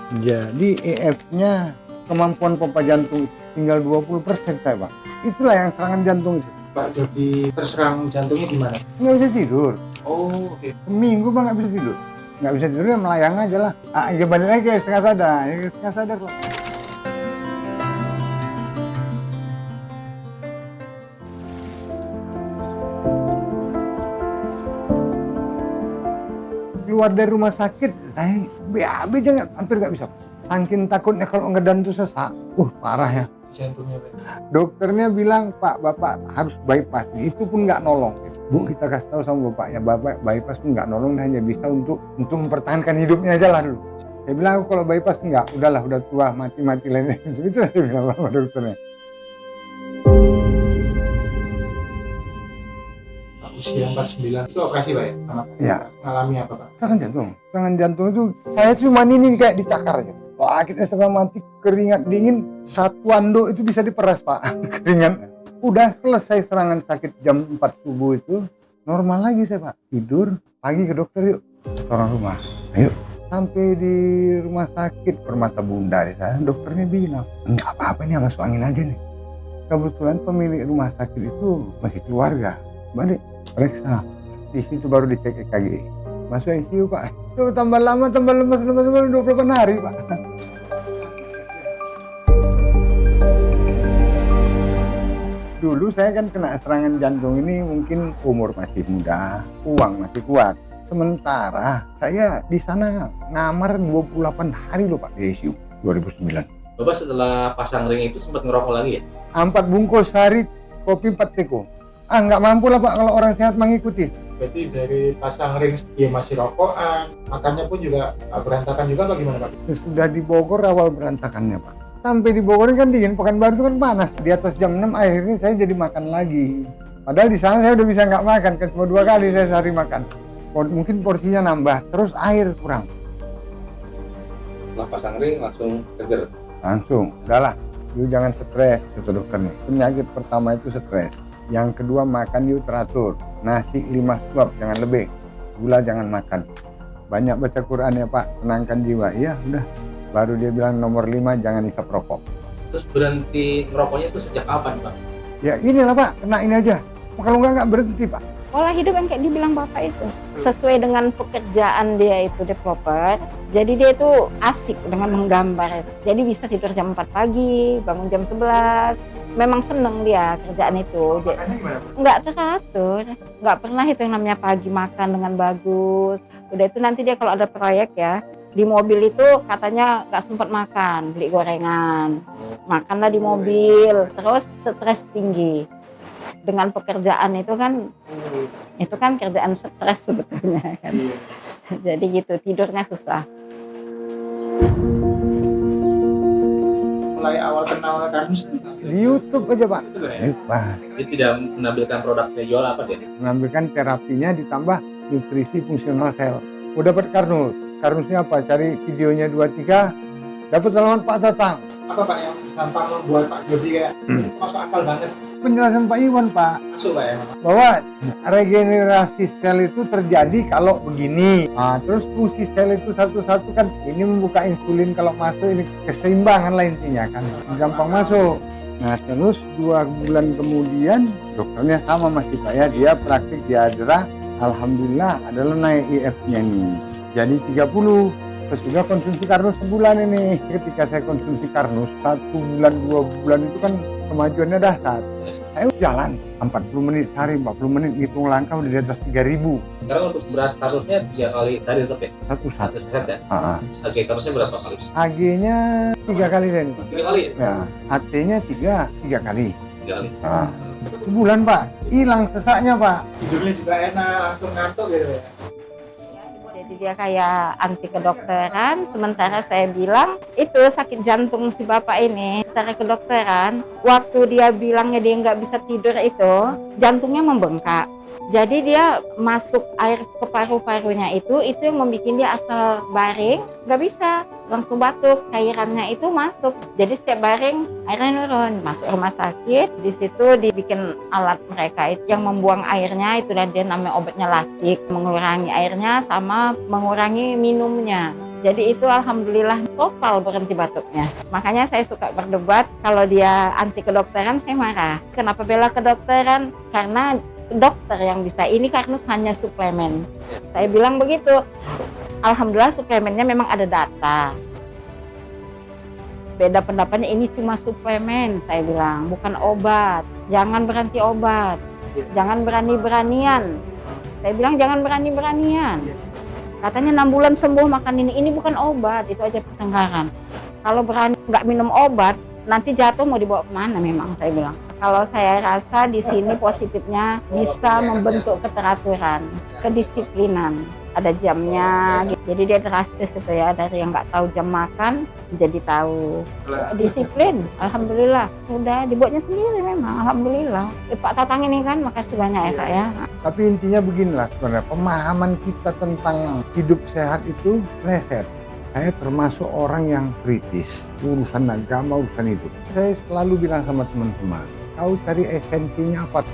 Jadi EF-nya kemampuan pompa jantung tinggal 20% saya Pak. Itulah yang serangan jantung itu. Pak Jody terserang jantungnya gimana? Nggak bisa tidur. Oh, oke. Seminggu Pak nggak bisa tidur. Nggak bisa tidur ya melayang aja lah. Ya balik lagi kayak setengah sadar. Ya, setengah sadar kok. Keluar dari rumah sakit, saya BAB aja hampir nggak bisa. Saking takutnya kalau ngedan tuh sesak, parah ya. Jantungnya Pak. Dokternya bilang, Pak, Bapak harus bypass. Itu pun nggak nolong. Bu, kita kasih tahu sama Bapak ya, Bapak bypass pun nggak nolong, hanya bisa untuk mempertahankan hidupnya aja lah dulu. Saya bilang, kalau bypass enggak, udahlah, udah tua, mati lainnya. Itu saya bilang sama dokternya. Usia 49 itu operasi Pak ya? Ya. Mengalami apa Pak? Serangan jantung. Serangan jantung itu, saya cuma ini kayak dicakar aja. Wah, akhirnya setengah mati, keringat dingin, satu anduk itu bisa diperas Pak, keringat. Udah selesai serangan sakit jam 4 subuh itu, normal lagi saya Pak. Tidur, pagi ke dokter yuk, orang rumah, ayo. Sampai di rumah sakit Permata Bunda di sana, dokternya bilang, enggak apa-apa nih, masuk angin aja nih. Kebetulan pemilik rumah sakit itu masih keluarga, balik, periksa. Di situ baru dicek EKG. Masuk ICU Pak, itu tambah lama, tambah lemas 28 hari Pak. Dulu saya kan kena serangan jantung ini mungkin umur masih muda, uang masih kuat. Sementara saya di sana ngamar 28 hari loh Pak di ICU 2009. Bapak setelah pasang ring itu sempat ngerokok lagi ya? 4 bungkus sehari, kopi 4 teko. Nggak mampu lah Pak kalau orang sehat mengikuti. Berarti dari pasang ring dia masih rokokan, makannya pun juga berantakan juga bagaimana Pak? Sesudah di Bogor awal berantakannya Pak. Sampai di Bogor kan dingin, Pekanbaru itu kan panas. Di atas jam 6 akhirnya saya jadi makan lagi. Padahal di sana saya udah bisa nggak makan, kan cuma 2 kali saya sehari makan. Mungkin porsinya nambah, terus air kurang. Setelah pasang ring langsung seger? Langsung, udahlah, you jangan stres, kata dokternya. Penyakit pertama itu stres. Yang kedua makan you teratur. Nasi 5 suap, jangan lebih. Gula jangan makan. Banyak baca Quran ya Pak, tenangkan jiwa. Iya, udah. Baru dia bilang nomor 5, jangan isap rokok. Terus berhenti ngerokoknya itu sejak kapan Pak? Ya inilah Pak, kena ini aja. Kalau nggak berhenti Pak. Pola hidup yang kayak dibilang Bapak itu sesuai dengan pekerjaan dia itu developer, jadi dia itu asik dengan menggambar itu. Jadi bisa tidur jam 4 pagi, bangun jam 11. Memang seneng dia kerjaan itu. Nggak teratur, nggak pernah itu yang namanya pagi makan dengan bagus. Udah itu nanti dia kalau ada proyek ya, di mobil itu katanya nggak sempat makan, beli gorengan. Makanlah di mobil, terus stres tinggi. Dengan pekerjaan itu kan kerjaan stres sebetulnya kan. Jadi gitu, tidurnya susah. Mulai awal kenal Karnus Di YouTube aja Pak. Pak. Dia tidak menampilkan produknya jual apa dia? Mengambilkan terapinya ditambah nutrisi fungsional sel. Udah dapat Karnus. Karnusnya apa? Cari videonya 2-3, dapat alamat Pak Tatang. apa Pak yang gampang membuat Pak Jody kayak masuk akal banget? Penjelasan Pak Iwan Pak, Masuk Pak ya? bahwa regenerasi sel itu terjadi kalau begini. Terus fungsi sel itu satu-satu kan, ini membuka insulin, kalau masuk ini keseimbangan lah intinya kan, gampang masuk. Nah terus 2 bulan kemudian dokternya sama masih Pak ya, dia praktik di Adra, alhamdulillah adalah naik IF-nya nih jadi 30. Terus juga konsumsi Karnus sebulan ini. Ketika saya konsumsi Karnus 1 bulan 2 bulan itu kan kemajuannya dahsyat. Saya jalan 40 menit sehari, 40 menit hitung langkah udah di atas 3000. Sekarang untuk beras Karnusnya 3 kali sehari tetap ya? Satu Satu set ya? AG Karnusnya berapa kali? AG-nya 3 kali saya nih Pak. 3 kali ya? Ya, AT-nya 3 kali. 3 kali. Sebulan Pak, hilang sesaknya Pak. Tidurnya juga enak, langsung ngantuk gitu ya? Jadi dia kayak anti kedokteran, sementara saya bilang itu sakit jantung si bapak ini. Secara kedokteran, waktu dia bilangnya dia nggak bisa tidur itu, jantungnya membengkak. Jadi dia masuk air ke paru-parunya itu yang membuat dia asal baring, nggak bisa, langsung batuk, cairannya itu masuk. Jadi setiap baring airnya nurun, masuk rumah sakit, di situ dibikin alat mereka itu yang membuang airnya, itu dan dia namanya obatnya lasik, mengurangi airnya sama mengurangi minumnya. Jadi itu alhamdulillah total berhenti batuknya. Makanya saya suka berdebat, kalau dia anti kedokteran saya marah. Kenapa bela kedokteran? Karena dokter yang bisa, ini karena hanya suplemen. Saya bilang begitu. Alhamdulillah suplemennya memang ada data. Beda pendapatnya, ini cuma suplemen, saya bilang, bukan obat. Jangan berhenti obat. Jangan berani-beranian. Saya bilang jangan berani-beranian. Katanya 6 bulan sembuh makan ini bukan obat, itu aja pertengkaran. Kalau berani nggak minum obat, nanti jatuh mau dibawa kemana memang, saya bilang. Kalau saya rasa di sini positifnya bisa membentuk keteraturan, kedisiplinan. Ada jamnya, jadi dia drastis itu ya, dari yang nggak tahu jam makan jadi tahu. Disiplin, alhamdulillah. Udah dibuatnya sendiri memang, alhamdulillah. Pak Tatang ini kan, makasih banyak ya Kak ya. Tapi intinya beginilah sebenarnya, pemahaman kita tentang hidup sehat itu meleset. Saya termasuk orang yang kritis, urusan agama, urusan hidup. Saya selalu bilang sama teman-teman, kau cari esensinya apa?